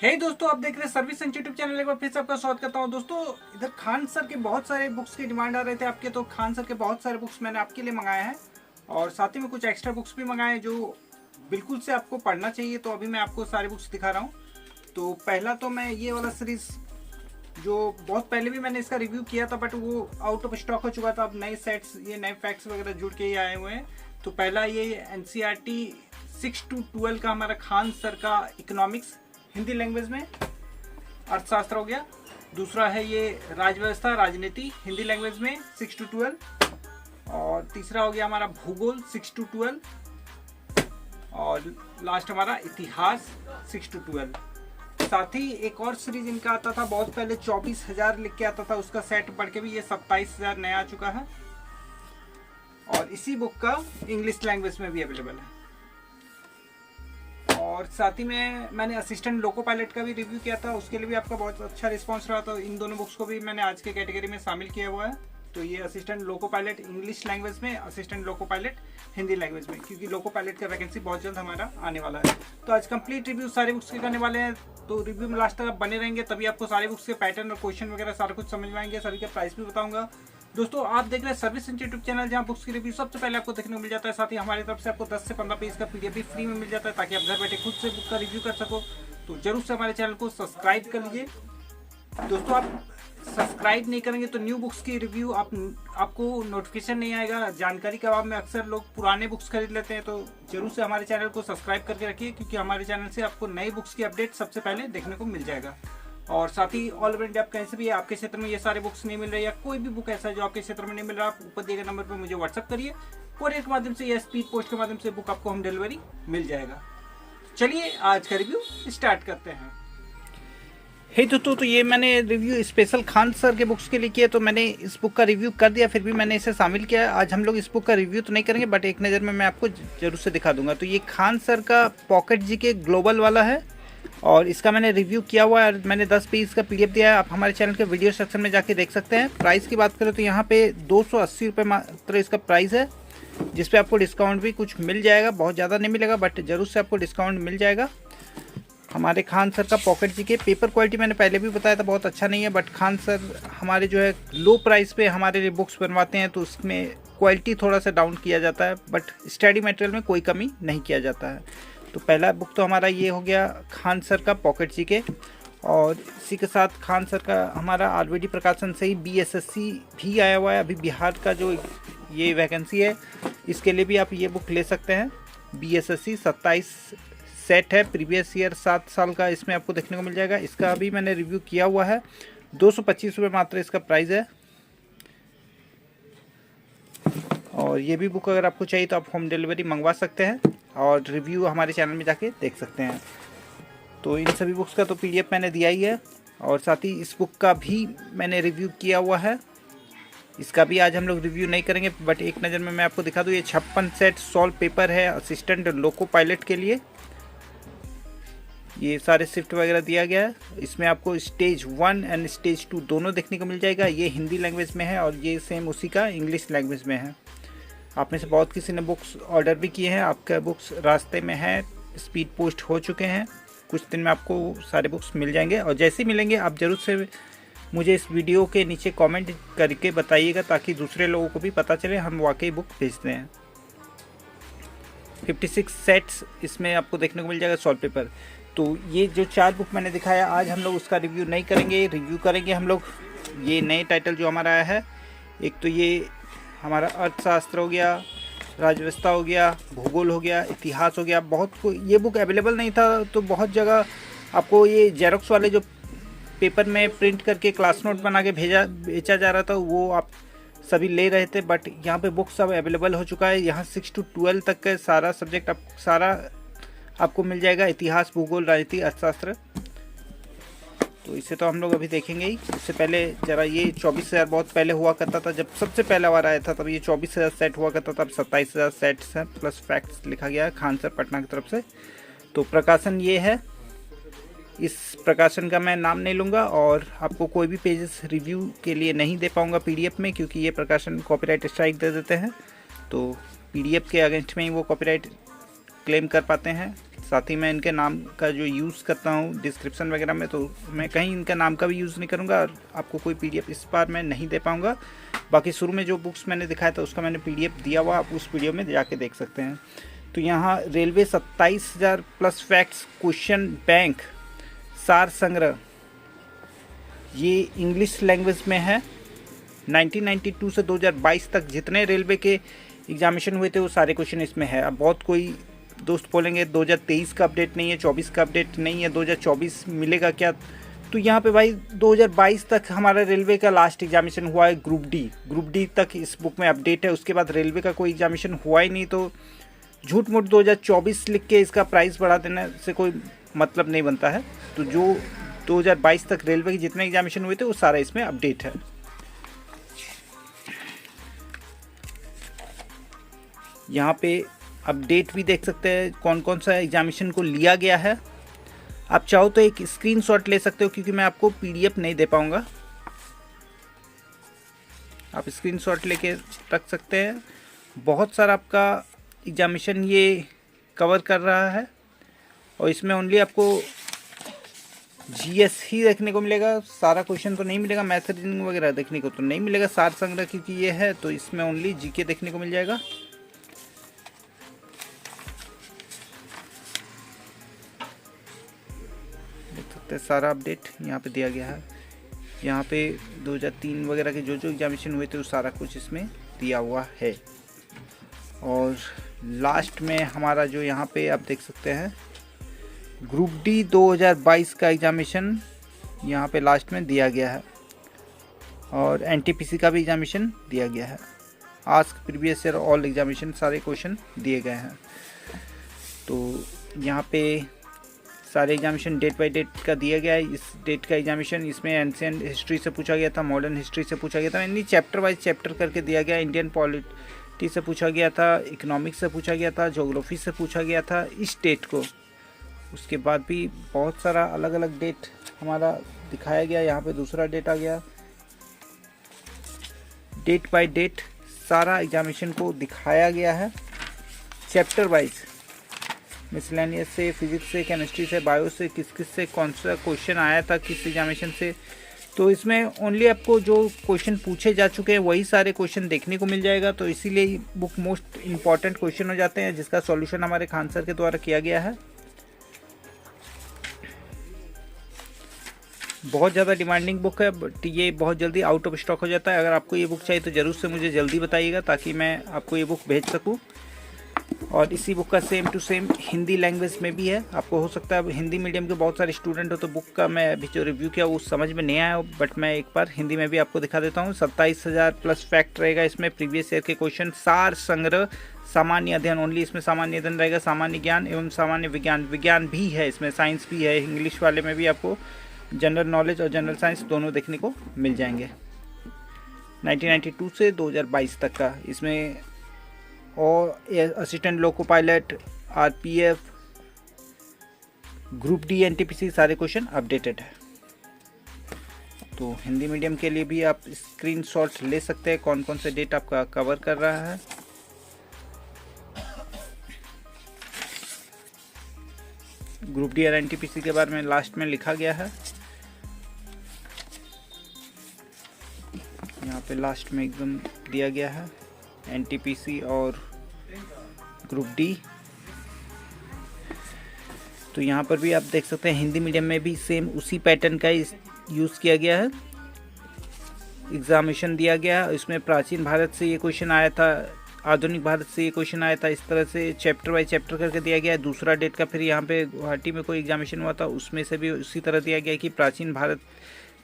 दोस्तों, आप देख रहे हैं सर्विस यूट्यूब चैनल। एक बार फिर से आपका स्वागत करता हूं। दोस्तों, इधर खान सर के बहुत सारे बुक्स की डिमांड आ रहे थे आपके, तो खान सर के बहुत सारे बुक्स मैंने आपके लिए मंगाए हैं और साथ ही में कुछ एक्स्ट्रा बुक्स भी मंगाए हैं जो बिल्कुल से आपको पढ़ना चाहिए। तो अभी मैं आपको सारे बुक्स दिखा रहा हूँ। तो पहला तो मैं ये वाला सीरीज जो बहुत पहले भी मैंने इसका रिव्यू किया था, बट वो आउट ऑफ स्टॉक हो चुका था। अब नए सेट्स, ये नए फैक्ट्स वगैरह जुड़ के ही आए हुए हैं। तो पहला ये NCERT 6 to 12 का हमारा खान सर का इकोनॉमिक्स हिंदी लैंग्वेज में अर्थशास्त्र हो गया। दूसरा है ये राजव्यवस्था राजनीति हिंदी लैंग्वेज में 6 to 12। और तीसरा हो गया हमारा भूगोल 6 to 12। और लास्ट हमारा इतिहास 6 to 12। साथ ही एक और सीरीज इनका आता था बहुत पहले, 24,000 लिख के आता था, उसका सेट पढ़ के भी ये 27,000 नया आ चुका है। और इसी बुक का इंग्लिश लैंग्वेज में भी अवेलेबल है। और साथ ही में मैंने असिस्टेंट लोको पायलट का भी रिव्यू किया था, उसके लिए भी आपका बहुत अच्छा रिस्पांस रहा। तो इन दोनों बुक्स को भी मैंने आज के कैटेगरी में शामिल किया हुआ है। तो ये assistant loco pilot English language में, assistant loco pilot Hindi language में, क्योंकि लोको पायलट का वैकेंसी बहुत जल्द हमारा आने वाला है। तो आज कंप्लीट रिव्यू सारे बुक्स के करने वाले हैं। तो रिव्यू में लास्ट तक आप बने रहेंगे, तभी आपको सारे बुक्स के पैटर्न और क्वेश्चन वगैरह सारा कुछ समझ में आएंगे। सभी के प्राइस भी बताऊंगा। दोस्तों, आप देख रहे हैं सर्विस यूट्यूब चैनल, जहां बुक्स की रिव्यू सबसे पहले आपको देखने को मिल जाता है। साथ ही हमारी तरफ से आपको 10 से 15 पेज का PDF भी फ्री में मिल जाता है, ताकि आप घर बैठे खुद से बुक का रिव्यू कर सको। तो जरूर से हमारे चैनल को सब्सक्राइब कर लीजिए। दोस्तों, आप सब्सक्राइब नहीं करेंगे तो न्यू बुक्स की रिव्यू आपको नोटिफिकेशन नहीं आएगा। जानकारी के अभाव में अक्सर लोग पुराने बुक्स खरीद लेते हैं। तो जरूर से हमारे चैनल को सब्सक्राइब करके रखिए, क्योंकि हमारे चैनल से आपको नई बुक्स की अपडेट सबसे पहले देखने को मिल जाएगा। और साथ ही ऑल ओवर इंडिया आप कहीं से भी आपके क्षेत्र में ये सारे बुक्स नहीं मिल रहे, या कोई भी बुक ऐसा है जो आपके क्षेत्र में नहीं मिल रहा, आप ऊपर दिए गए नंबर पर मुझे व्हाट्सअप करिए। कोरियर के माध्यम से या स्पीड पोस्ट के माध्यम से बुक आपको होम डिलीवरी मिल जाएगा। चलिए आज का रिव्यू स्टार्ट करते हैं। दोस्तों, तो ये मैंने रिव्यू स्पेशल खान सर के बुक्स के लिए किया, तो मैंने इस बुक का रिव्यू कर दिया, फिर भी मैंने इसे शामिल किया। आज हम लोग इस बुक का रिव्यू तो नहीं करेंगे, बट एक नज़र में मैं आपको जरूर से दिखा दूंगा। तो ये खान सर का पॉकेट GK ग्लोबल वाला है और इसका मैंने रिव्यू किया हुआ है। मैंने 10 पेज का PDF दिया है, आप हमारे चैनल के वीडियो सेक्शन में जाके देख सकते हैं। प्राइस की बात करें तो यहाँ पे 280 रुपये मात्र इसका प्राइस है, जिसपे आपको डिस्काउंट भी कुछ मिल जाएगा। बहुत ज़्यादा नहीं मिलेगा, बट ज़रूर से आपको डिस्काउंट मिल जाएगा। हमारे खान सर का पॉकेट GK पेपर क्वालिटी मैंने पहले भी बताया था बहुत अच्छा नहीं है, बट खान सर हमारे जो है लो प्राइस पे हमारे लिए बुक्स बनवाते हैं, तो उसमें क्वालिटी थोड़ा सा डाउन किया जाता है, बट स्टडी मटेरियल में कोई कमी नहीं किया जाता है। तो पहला बुक तो हमारा ये हो गया खान सर का पॉकेट GK। और इसी के साथ खान सर का हमारा RVD प्रकाशन से ही BSSC भी आया हुआ है। अभी बिहार का जो ये वैकेंसी है, इसके लिए भी आप ये बुक ले सकते हैं। BSSC 27 सेट है, प्रीवियस ईयर 7 साल का इसमें आपको देखने को मिल जाएगा। इसका अभी मैंने रिव्यू किया हुआ है, 225 रुपये मात्र इसका प्राइस है। और ये भी बुक अगर आपको चाहिए तो आप होम डिलीवरी मंगवा सकते हैं, और रिव्यू हमारे चैनल में जाके देख सकते हैं। तो इन सभी बुक्स का तो PDF मैंने दिया ही है, और साथ ही इस बुक का भी मैंने रिव्यू किया हुआ है। इसका भी आज हम लोग रिव्यू नहीं करेंगे, बट एक नज़र में मैं आपको दिखा दूँ। ये 56 सेट सॉल्व पेपर है असिस्टेंट लोको पायलट के लिए। ये सारे शिफ्ट वगैरह दिया गया है। इसमें आपको स्टेज 1 एंड स्टेज 2 दोनों देखने को मिल जाएगा। ये हिंदी लैंग्वेज में है और ये सेम उसी का इंग्लिश लैंग्वेज में है। आप में से बहुत किसी ने बुक्स ऑर्डर भी किए हैं, आपके बुक्स रास्ते में हैं, स्पीड पोस्ट हो चुके हैं। कुछ दिन में आपको सारे बुक्स मिल जाएंगे, और जैसे ही मिलेंगे आप ज़रूर से मुझे इस वीडियो के नीचे कमेंट करके बताइएगा, ताकि दूसरे लोगों को भी पता चले हम वाकई बुक भेजते हैं। 56 सेट्स इसमें आपको देखने को मिल जाएगा सॉल्व पेपर। तो ये जो 4 बुक मैंने दिखाया, आज हम लोग उसका रिव्यू नहीं करेंगे। रिव्यू करेंगे हम लोग ये नए टाइटल जो हमारा आया है। एक तो ये हमारा अर्थशास्त्र हो गया, राजव्यवस्था हो गया, भूगोल हो गया, इतिहास हो गया। बहुत को ये बुक अवेलेबल नहीं था, तो बहुत जगह आपको ये जेरोक्स वाले जो पेपर में प्रिंट करके क्लास नोट बना के बेचा जा रहा था, वो आप सभी ले रहे थे। बट यहाँ पे बुक सब अवेलेबल हो चुका है। यहाँ 6 to 12 तक का सारा सब्जेक्ट सारा आपको मिल जाएगा, इतिहास, भूगोल, राजनीति, अर्थशास्त्र। तो इसे तो हम लोग अभी देखेंगे ही। इससे पहले जरा ये 24,000 बहुत पहले हुआ करता था, जब सबसे पहला बार आया था तब ये 24,000 सेट हुआ करता था। अब 27,000 सेट्स हैं, प्लस फैक्ट्स लिखा गया है खान सर पटना की तरफ से। तो प्रकाशन ये है। इस प्रकाशन का मैं नाम नहीं लूँगा, और आपको कोई भी पेजेस रिव्यू के लिए नहीं दे पाऊँगा PDF में, क्योंकि ये प्रकाशन कॉपीराइट स्ट्राइक दे देते हैं। तो PDF के अगेंस्ट में ही वो कॉपीराइट क्लेम कर पाते हैं। साथ ही मैं इनके नाम का जो यूज़ करता हूँ डिस्क्रिप्शन वगैरह में, तो मैं कहीं इनका नाम का भी यूज़ नहीं करूँगा और आपको कोई PDF इस बार मैं नहीं दे पाऊँगा। बाकी शुरू में जो बुक्स मैंने दिखाया था उसका मैंने PDF दिया हुआ, आप उस वीडियो में जाके देख सकते हैं। तो यहाँ railway 27,000 plus facts question bank सार संग्रह, ये इंग्लिश लैंग्वेज में है। 1992 से 2022 तक जितने रेलवे के एग्जामिनेशन हुए थे वो सारे क्वेश्चन इसमें है। अब बहुत कोई दोस्त बोलेंगे 2023 का अपडेट नहीं है, 24 का अपडेट नहीं है, 2024 मिलेगा क्या? तो यहाँ पे भाई 2022 तक हमारा रेलवे का लास्ट एग्जामिनेशन हुआ है, ग्रुप डी तक इस बुक में अपडेट है। उसके बाद रेलवे का कोई एग्जामिनेशन हुआ ही नहीं, तो झूठ मूठ 2024 लिख के इसका प्राइस बढ़ा देने से कोई मतलब नहीं बनता है। तो जो 2022 तक रेलवे के जितने एग्जामिनेशन हुए थे वो सारा इसमें अपडेट है। यहाँ पे अपडेट भी देख सकते हैं कौन कौन सा एग्जामिनेशन को लिया गया है। आप चाहो तो एक स्क्रीनशॉट ले सकते हो, क्योंकि मैं आपको PDF नहीं दे पाऊँगा। आप स्क्रीनशॉट लेके रख सकते हैं। बहुत सारा आपका एग्जामिनेशन ये कवर कर रहा है और इसमें ओनली आपको GS ही देखने को मिलेगा। सारा क्वेश्चन तो नहीं मिलेगा, मैथ रीजनिंग वगैरह देखने को तो नहीं मिलेगा। सार संग्रह क्योंकि ये है तो इसमें ओनली GK देखने को मिल जाएगा। देख सकते हैं सारा अपडेट यहाँ पे दिया गया है। यहाँ पे 2003 वगैरह के जो एग्जामिनेशन हुए थे वो सारा कुछ इसमें दिया हुआ है। और लास्ट में हमारा जो यहाँ पे आप देख सकते हैं ग्रुप डी 2022 का एग्जामिनेशन यहाँ पे लास्ट में दिया गया है और NTPC का भी एग्जामिनेशन दिया गया है। Ask previous year all examination सारे क्वेश्चन दिए गए हैं। तो यहाँ पे सारे एग्जामिनेशन डेट बाय डेट का दिया गया है। इस डेट का एग्जामिनेशन इसमें एंशिएंट हिस्ट्री से पूछा गया था, मॉडर्न हिस्ट्री से पूछा गया था, यानी चैप्टर वाइज चैप्टर करके दिया गया। इंडियन पॉलिटी से पूछा गया था, इकोनॉमिक्स से पूछा गया था, ज्योग्राफी से पूछा गया था इस डेट को। उसके बाद भी बहुत सारा अलग अलग डेट हमारा दिखाया गया। यहाँ पे दूसरा डेट आ गया। डेट बाय डेट सारा एग्जामिनेशन को दिखाया गया है चैप्टर वाइज। मिसलेनियस से, फिजिक्स से, केमिस्ट्री से, बायो से, किस किस से कौन सा क्वेश्चन आया था किस एग्जामिनेशन से। तो इसमें ओनली आपको जो क्वेश्चन पूछे जा चुके हैं वही सारे क्वेश्चन देखने को मिल जाएगा। तो इसीलिए बुक मोस्ट इम्पॉर्टेंट क्वेश्चन हो जाते हैं, जिसका सॉल्यूशन हमारे खान सर के द्वारा किया गया है। बहुत ज़्यादा डिमांडिंग बुक है, बट ये बहुत जल्दी आउट ऑफ स्टॉक हो जाता है। अगर आपको ये बुक चाहिए तो ज़रूर से मुझे जल्दी बताइएगा ताकि मैं आपको ये बुक भेज सकूं। और इसी बुक का same to same Hindi language में भी है। आपको हो सकता है हिंदी मीडियम के बहुत सारे स्टूडेंट हो तो बुक का मैं अभी जो रिव्यू किया वो समझ में नहीं आया, बट मैं एक बार हिंदी में भी आपको दिखा देता हूँ। 27,000 प्लस फैक्ट रहेगा इसमें, प्रीवियस ईयर के क्वेश्चन, सार संग्रह, सामान्य अध्ययन, ओनली इसमें सामान्य अध्ययन रहेगा, सामान्य ज्ञान एवं सामान्य विज्ञान, विज्ञान भी है इसमें, साइंस भी है। इंग्लिश वाले में भी आपको जनरल नॉलेज और जनरल साइंस दोनों देखने को मिल जाएंगे। 1992 से 2022 तक का इसमें, और assistant loco pilot, RPF, group D, NTPC सारे क्वेश्चन अपडेटेड है। तो हिंदी मीडियम के लिए भी आप स्क्रीनशॉट ले सकते हैं कौन कौन से डेट आपका कवर कर रहा है। ग्रुप डी और NTPC के बारे में लास्ट में लिखा गया है। यहाँ पे लास्ट में एकदम दिया गया है NTPC और ग्रुप डी। तो यहाँ पर भी आप देख सकते हैं हिंदी मीडियम में भी सेम उसी पैटर्न का यूज़ किया गया है, एग्जामिनेशन दिया गया है। इसमें प्राचीन भारत से ये क्वेश्चन आया था, आधुनिक भारत से ये क्वेश्चन आया था। इस तरह से चैप्टर वाइज चैप्टर करके दिया गया है। दूसरा डेट का फिर यहाँ पे गुवाहाटी में कोई एग्जामिनेशन हुआ था, उसमें से भी उसी तरह दिया गया कि प्राचीन भारत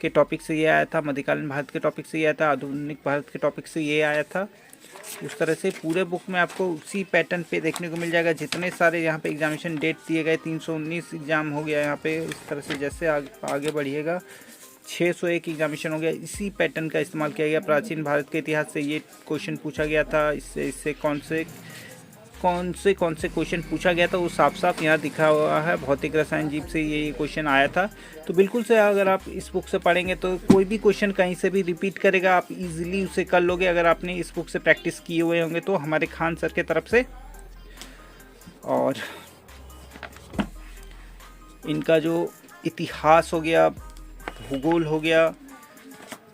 के टॉपिक से ये आया था, मध्यकालीन भारत के टॉपिक से ये आया था, आधुनिक भारत के टॉपिक से ये आया था। उस तरह से पूरे बुक में आपको उसी पैटर्न पे देखने को मिल जाएगा। जितने सारे यहाँ पे एग्जामिनेशन डेट दिए गए, 319 एग्ज़ाम हो गया यहाँ पे। इस तरह से जैसे आगे बढ़िएगा 601 एग्जामिनेशन हो गया। इसी पैटर्न का इस्तेमाल किया गया। प्राचीन भारत के इतिहास से ये क्वेश्चन पूछा गया था, इससे कौन से क्वेश्चन पूछा गया था वो साफ साफ यहाँ दिखा हुआ है। भौतिक रसायन जीव से ये क्वेश्चन आया था। तो बिल्कुल से अगर आप इस बुक से पढ़ेंगे तो कोई भी क्वेश्चन कहीं से भी रिपीट करेगा, आप इजीली उसे कर लोगे अगर आपने इस बुक से प्रैक्टिस किए हुए होंगे तो, हमारे खान सर के तरफ से। और इनका जो इतिहास हो गया, भूगोल हो गया,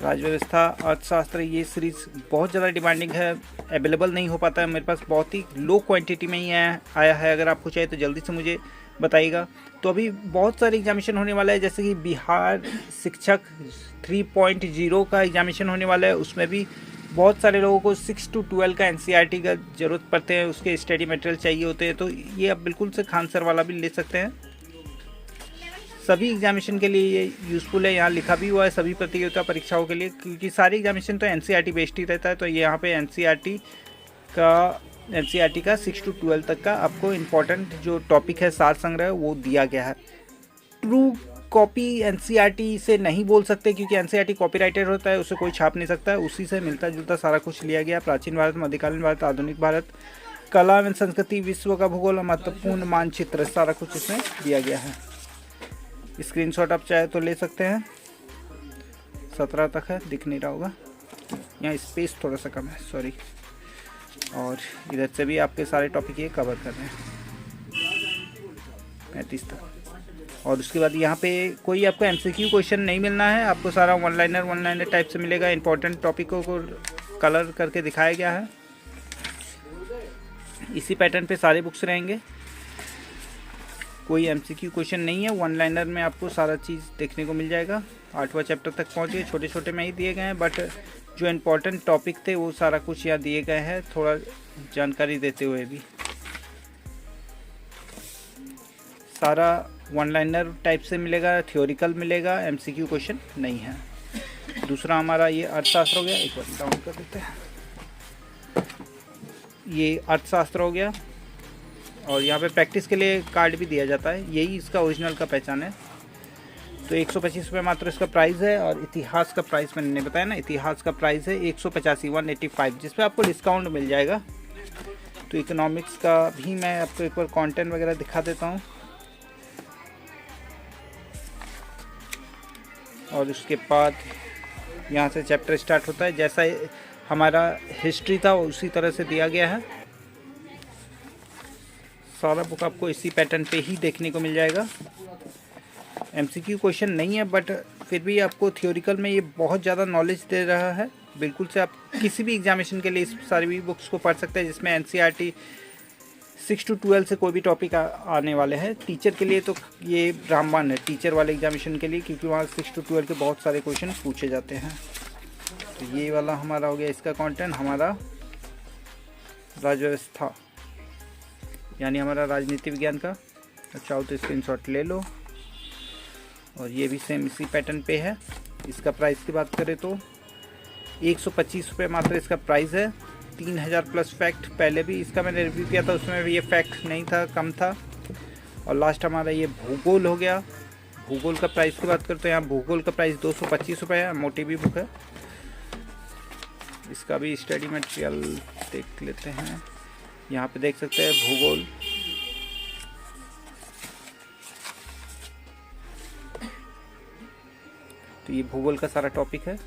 राज्य व्यवस्था, अर्थशास्त्र, ये सीरीज़ बहुत ज़्यादा डिमांडिंग है, अवेलेबल नहीं हो पाता है मेरे पास, बहुत ही लो क्वांटिटी में ही आया है। अगर आपको चाहिए तो जल्दी से मुझे बताइएगा। तो अभी बहुत सारे एग्जामिनेशन होने वाला है, जैसे कि बिहार शिक्षक 3.0 का एग्जामिनेशन होने वाला है। उसमें भी बहुत सारे लोगों को 6 to 12 का NCERT का ज़रूरत पड़ते हैं, उसके स्टडी मटेरियल चाहिए होते हैं। तो ये आप बिल्कुल से खान सर वाला भी ले सकते हैं। सभी एग्जामिनेशन के लिए ये यूज़फुल है, यहाँ लिखा भी हुआ है सभी प्रतियोगिता परीक्षाओं के लिए, क्योंकि सारे एग्जामिनेशन तो NCERT बेस्ड ही रहता है। तो यहाँ पे NCERT का 6 to 12 तक का आपको इम्पोर्टेंट जो टॉपिक है, सार संग्रह, वो दिया गया है। ट्रू कॉपी NCERT से नहीं बोल सकते, क्योंकि NCERT कॉपीराइटेड होता है, उसे कोई छाप नहीं सकता है। उसी से मिलता जुलता सारा कुछ लिया गया। प्राचीन भारत, मध्यकालीन भारत, आधुनिक भारत, कला एवं संस्कृति, विश्व का भूगोल, महत्वपूर्ण मानचित्र, सारा कुछ इसमें दिया गया है। स्क्रीनशॉट आप चाहे तो ले सकते हैं। 17 तक है, दिख नहीं रहा होगा, यहाँ स्पेस थोड़ा सा कम है, सॉरी। और इधर से भी आपके सारे टॉपिक ये कवर कर रहे हैं 35 तक। और उसके बाद यहाँ पे कोई आपको MCQ क्वेश्चन नहीं मिलना है, आपको सारा वन लाइनर टाइप से मिलेगा। इंपॉर्टेंट टॉपिकों को कलर करके दिखाया गया है। इसी पैटर्न पे सारे बुक्स रहेंगे, कोई MCQ क्वेश्चन नहीं है। वन लाइनर में आपको सारा चीज़ देखने को मिल जाएगा। 8वां चैप्टर तक पहुँच गए, छोटे छोटे में ही दिए गए हैं, बट जो इम्पोर्टेंट टॉपिक थे वो सारा कुछ यहाँ दिए गए हैं, थोड़ा जानकारी देते हुए भी। सारा वन लाइनर टाइप से मिलेगा, थ्योरिकल मिलेगा, MCQ क्वेश्चन नहीं है। दूसरा हमारा ये अर्थशास्त्र हो गया, एक बार डाउन कर देते हैं। ये अर्थशास्त्र हो गया, और यहाँ पे प्रैक्टिस के लिए कार्ड भी दिया जाता है, यही इसका ओरिजिनल का पहचान है। तो 125 रुपये मात्र इसका प्राइस है। और इतिहास का प्राइस मैंने बताया ना, इतिहास का प्राइस है 185 जिस पे आपको डिस्काउंट मिल जाएगा। तो इकोनॉमिक्स का भी मैं आपको एक बार कंटेंट वगैरह दिखा देता हूँ। और उसके बाद यहाँ से चैप्टर स्टार्ट होता है, जैसा हमारा हिस्ट्री था उसी तरह से दिया गया है। सारा बुक आपको इसी पैटर्न पे ही देखने को मिल जाएगा। MCQ क्वेश्चन नहीं है, बट फिर भी आपको थियोरिकल में ये बहुत ज़्यादा नॉलेज दे रहा है। बिल्कुल से आप किसी भी एग्जामिनेशन के लिए इस सारी भी बुक्स को पढ़ सकते हैं, जिसमें NCERT 6 to 12 से कोई भी टॉपिक आने वाले हैं। टीचर के लिए तो ये रामबाण है, टीचर वाले एग्जामिनेशन के लिए, क्योंकि वहाँ 6 to 12 के बहुत सारे क्वेश्चन पूछे जाते हैं। तो ये वाला हमारा हो गया इसका कंटेंट, हमारा राज्य व्यवस्था यानी हमारा राजनीति विज्ञान का। चाहो तो स्क्रीनशॉट ले लो। और ये भी सेम इसी पैटर्न पे है। इसका प्राइस की बात करें तो 125 रुपये मात्र इसका प्राइस है। 3000 प्लस फैक्ट, पहले भी इसका मैंने रिव्यू किया था, उसमें भी ये फैक्ट नहीं था, कम था। और लास्ट हमारा ये भूगोल हो गया। भूगोल का प्राइस की बात करें तो यहाँ भूगोल का प्राइस 225 रुपये है, मोटी भी बुक है। इसका भी स्टडी मटेरियल देख लेते हैं, यहाँ पे देख सकते हैं भूगोल। तो ये भूगोल का सारा टॉपिक है,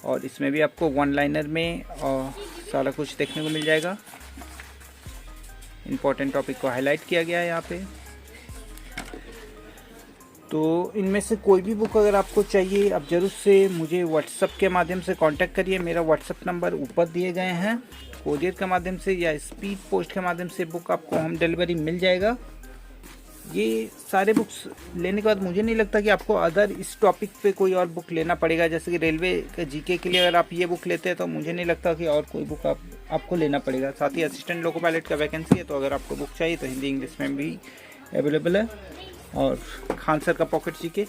और इसमें भी आपको वन लाइनर में सारा कुछ देखने को मिल जाएगा। इम्पोर्टेंट टॉपिक को हाईलाइट किया गया है यहाँ पे। तो इनमें से कोई भी बुक अगर आपको चाहिए, आप ज़रूर से मुझे व्हाट्सएप के माध्यम से कांटेक्ट करिए। मेरा व्हाट्सएप नंबर ऊपर दिए गए हैं। कोरियर के माध्यम से या स्पीड पोस्ट के माध्यम से बुक आपको होम डिलीवरी मिल जाएगा। ये सारे बुक्स लेने के बाद मुझे नहीं लगता कि आपको अदर इस टॉपिक पे कोई और बुक लेना पड़ेगा। जैसे कि रेलवे का जीके के लिए अगर आप ये बुक लेते हैं तो मुझे नहीं लगता कि और कोई बुक आपको लेना पड़ेगा। साथ ही असिस्टेंट लोको पायलट का वैकेंसी है, तो अगर आपको बुक चाहिए तो हिंदी इंग्लिश में भी अवेलेबल है। और खान सर का पॉकेट जीके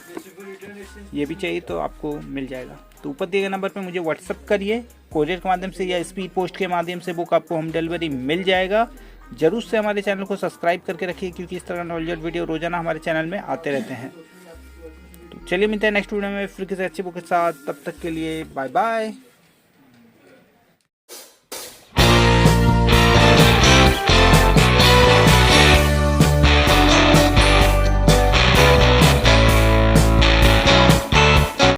ये भी चाहिए तो आपको मिल जाएगा। तो ऊपर दिए गए नंबर पे मुझे व्हाट्सअप करिए, कोरियर के माध्यम से या स्पीड पोस्ट के माध्यम से बुक आपको होम डिलीवरी मिल जाएगा। जरूर से हमारे चैनल को सब्सक्राइब करके रखिए, क्योंकि इस तरह नॉलेज वीडियो रोजाना हमारे चैनल में आते रहते हैं। तो चलिए मिलते हैं नेक्स्ट वीडियो में फिर किसी अच्छी बुक के साथ। तब तक के लिए बाय बाय।